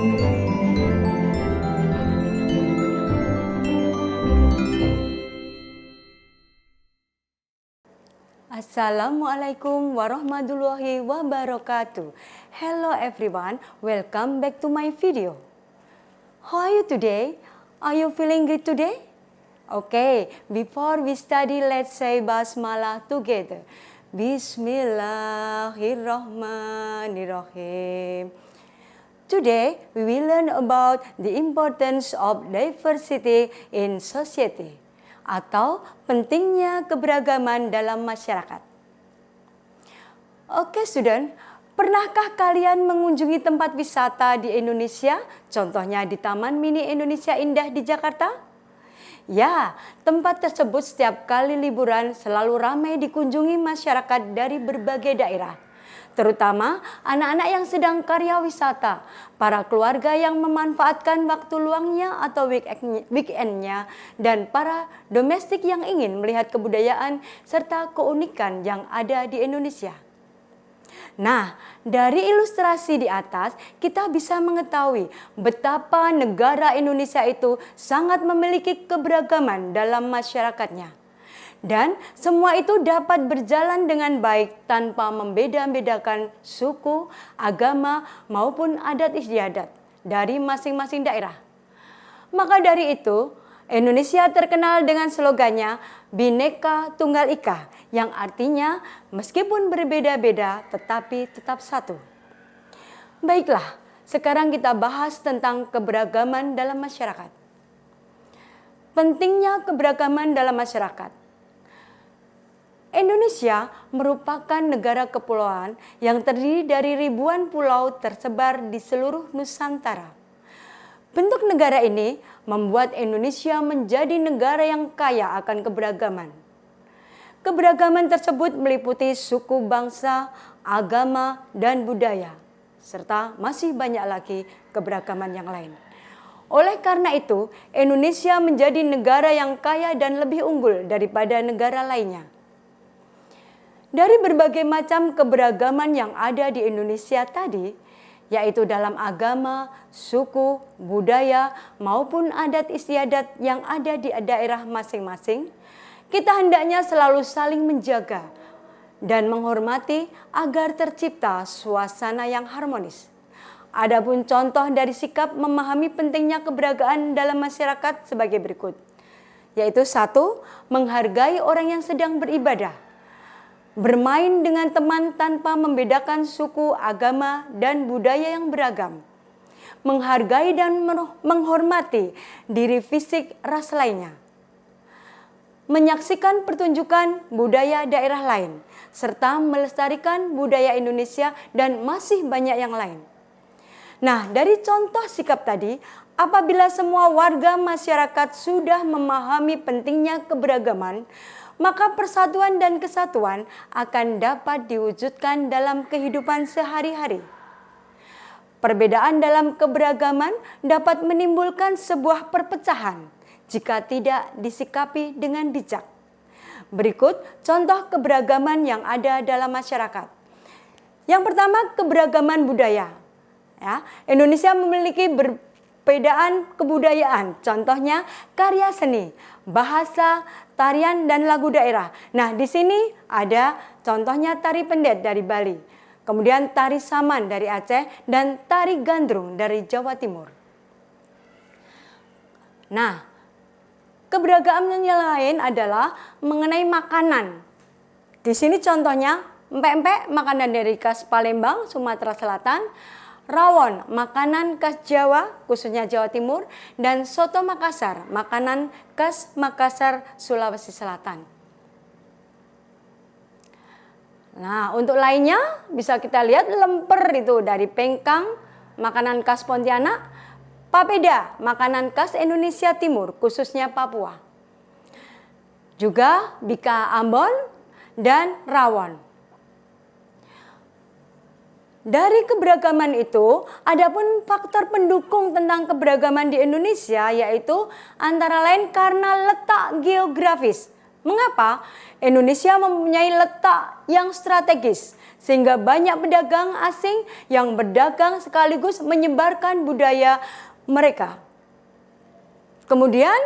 Assalamualaikum warahmatullahi wabarakatuh. Hello everyone, welcome back to my video. How are you today? Are you feeling good today? Okay, before we study, let's say Basmalah together. Bismillahirrahmanirrahim. Today, we will learn about the importance of diversity in society, atau pentingnya keberagaman dalam masyarakat. Oke student, pernahkah kalian mengunjungi tempat wisata di Indonesia? Contohnya di Taman Mini Indonesia Indah di Jakarta? Ya, tempat tersebut setiap kali liburan selalu ramai dikunjungi masyarakat dari berbagai daerah. Terutama anak-anak yang sedang karya wisata, para keluarga yang memanfaatkan waktu luangnya atau weekendnya, dan para domestik yang ingin melihat kebudayaan serta keunikan yang ada di Indonesia. Nah, dari ilustrasi di atas kita bisa mengetahui betapa negara Indonesia itu sangat memiliki keberagaman dalam masyarakatnya. Dan semua itu dapat berjalan dengan baik tanpa membeda-bedakan suku, agama, maupun adat istiadat dari masing-masing daerah. Maka dari itu, Indonesia terkenal dengan slogannya Bhinneka Tunggal Ika, yang artinya meskipun berbeda-beda tetapi tetap satu. Baiklah, sekarang kita bahas tentang keberagaman dalam masyarakat. Pentingnya keberagaman dalam masyarakat. Indonesia merupakan negara kepulauan yang terdiri dari ribuan pulau tersebar di seluruh Nusantara. Bentuk negara ini membuat Indonesia menjadi negara yang kaya akan keberagaman. Keberagaman tersebut meliputi suku bangsa, agama, dan budaya, serta masih banyak lagi keberagaman yang lain. Oleh karena itu, Indonesia menjadi negara yang kaya dan lebih unggul daripada negara lainnya. Dari berbagai macam keberagaman yang ada di Indonesia tadi, yaitu dalam agama, suku, budaya, maupun adat istiadat yang ada di daerah masing-masing, kita hendaknya selalu saling menjaga dan menghormati agar tercipta suasana yang harmonis. Adapun contoh dari sikap memahami pentingnya keberagaman dalam masyarakat sebagai berikut, yaitu 1. Menghargai orang yang sedang beribadah. Bermain dengan teman tanpa membedakan suku, agama, dan budaya yang beragam. Menghargai dan menghormati diri fisik ras lainnya. Menyaksikan pertunjukan budaya daerah lain, serta melestarikan budaya Indonesia dan masih banyak yang lain. Nah, dari contoh sikap tadi, apabila semua warga masyarakat sudah memahami pentingnya keberagaman, maka persatuan dan kesatuan akan dapat diwujudkan dalam kehidupan sehari-hari. Perbedaan dalam keberagaman dapat menimbulkan sebuah perpecahan jika tidak disikapi dengan bijak. Berikut contoh keberagaman yang ada dalam masyarakat. Yang pertama, keberagaman budaya. Ya, Indonesia memiliki perbedaan kebudayaan, contohnya karya seni, bahasa, tarian, dan lagu daerah. Nah, di sini ada contohnya tari pendet dari Bali, kemudian tari saman dari Aceh, dan tari gandrung dari Jawa Timur. Nah, keberagaman yang lain adalah mengenai makanan. Di sini contohnya empek-empek, makanan dari khas Palembang, Sumatera Selatan, rawon, makanan khas Jawa, khususnya Jawa Timur, dan soto Makassar, makanan khas Makassar, Sulawesi Selatan. Nah, untuk lainnya bisa kita lihat lemper itu dari Pengkang, makanan khas Pontianak, papeda, makanan khas Indonesia Timur, khususnya Papua. Juga bika Ambon dan rawon. Dari keberagaman itu, adapun faktor pendukung tentang keberagaman di Indonesia yaitu antara lain karena letak geografis. Mengapa? Indonesia mempunyai letak yang strategis, sehingga banyak pedagang asing yang berdagang sekaligus menyebarkan budaya mereka. Kemudian,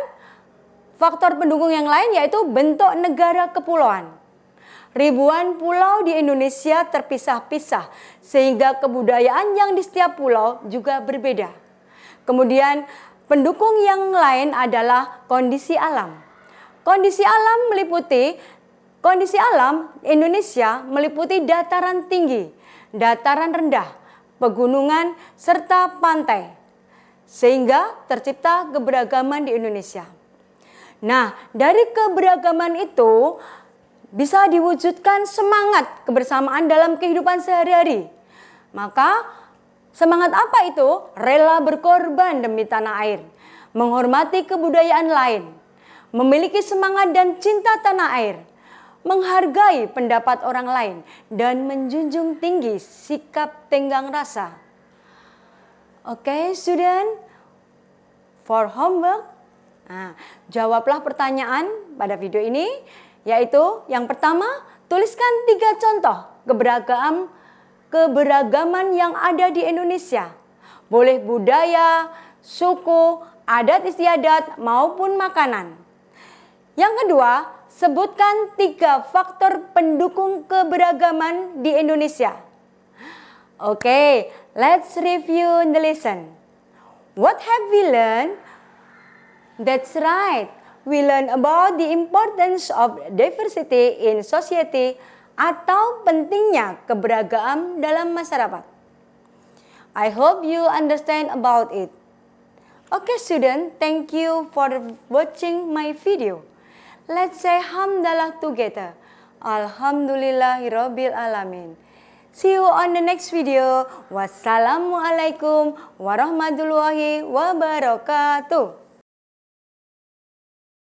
faktor pendukung yang lain yaitu bentuk negara kepulauan. Ribuan pulau di Indonesia terpisah-pisah, sehingga kebudayaan yang di setiap pulau juga berbeda. Kemudian, pendukung yang lain adalah kondisi alam. Kondisi alam Indonesia meliputi dataran tinggi, dataran rendah, pegunungan, serta pantai. Sehingga tercipta keberagaman di Indonesia. Nah, dari keberagaman itu bisa diwujudkan semangat kebersamaan dalam kehidupan sehari-hari. Maka semangat apa itu? Rela berkorban demi tanah air, menghormati kebudayaan lain, memiliki semangat dan cinta tanah air, menghargai pendapat orang lain, dan menjunjung tinggi sikap tenggang rasa. Oke, student, for homework, jawablah pertanyaan pada video ini, yaitu yang pertama, tuliskan 3 contoh keberagaman yang ada di Indonesia. Boleh budaya, suku, adat istiadat, maupun makanan. Yang kedua, sebutkan 3 faktor pendukung keberagaman di Indonesia. Oke, let's review the lesson. What have we learned? That's right. We learn about the importance of diversity in society atau pentingnya keberagaman dalam masyarakat. I hope you understand about it. Okay, student, thank you for watching my video. Let's say hamdalah together. Alhamdulillahirabbil alamin. See you on the next video. Wassalamualaikum warahmatullahi wabarakatuh.